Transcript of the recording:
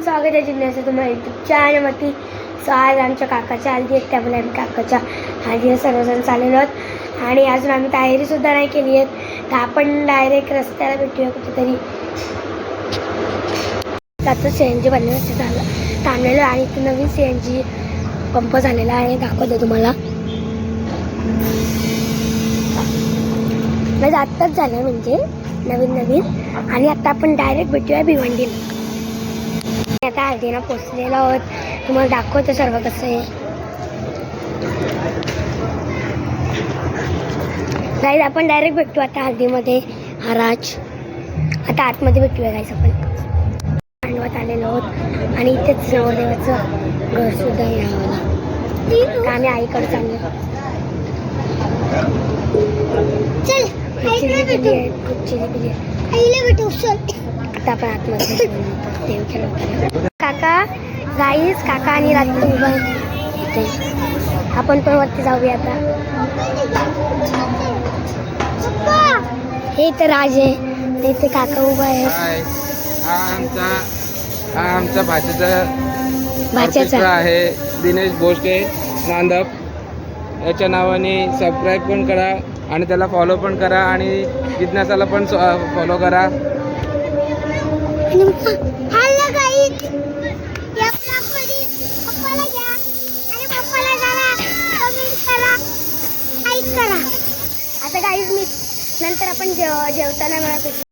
स्वागत आहे जिल्ह्याचं तुम्हाला यूट्यूब चॅनलवरती. सो आज आमच्या काकाच्या हल्दी आहेत, त्यामुळे आम्ही काकाच्या हल्दीला सर्वजण चाललेलो आहोत आणि अजून आम्ही तयारीसुद्धा नाही केली आहे. तर आपण डायरेक्ट रस्त्याला भेटूया कुठेतरी. आता CNG बनवण्याचं झालं थांबलेलं आणि इथे नवीन CNG पंप झालेला आहे, दाखवतो तुम्हाला. म्हणजे आत्ताच झालं, म्हणजे नवीन आणि आता आपण डायरेक्ट भेटूया भिवंडीला. आता हळदीला पोचलेलो आहोत, तुम्हाला दाखवतो सर्व कसं आहे. गाईज आपण डायरेक्ट भेटू आता हळदीमध्ये. हराज आता आतमध्ये भेटूया गाईज. आपण मांडवात आलेलो आहोत आणि इथेच नवरदेवाचं घर सुद्धा यावं का आम्ही आईकडे चाललो. आता आपण आतमध्ये देव केलं. काका गाईस, काका आणि रात्री उभा इथे. आपण पण वरती जाऊया आता. हे इथे राज आहे, इथे काका उभा आहे. हा आमचा भाच्याचा आहे दिनेश भोसले नांदप. याच्या नावाने सबस्क्राईब पण करा आणि त्याला फॉलो पण करा आणि जिज्ञासाला पण फॉलो करा. आता गाईज मी नंतर आपण जेवताना मिळत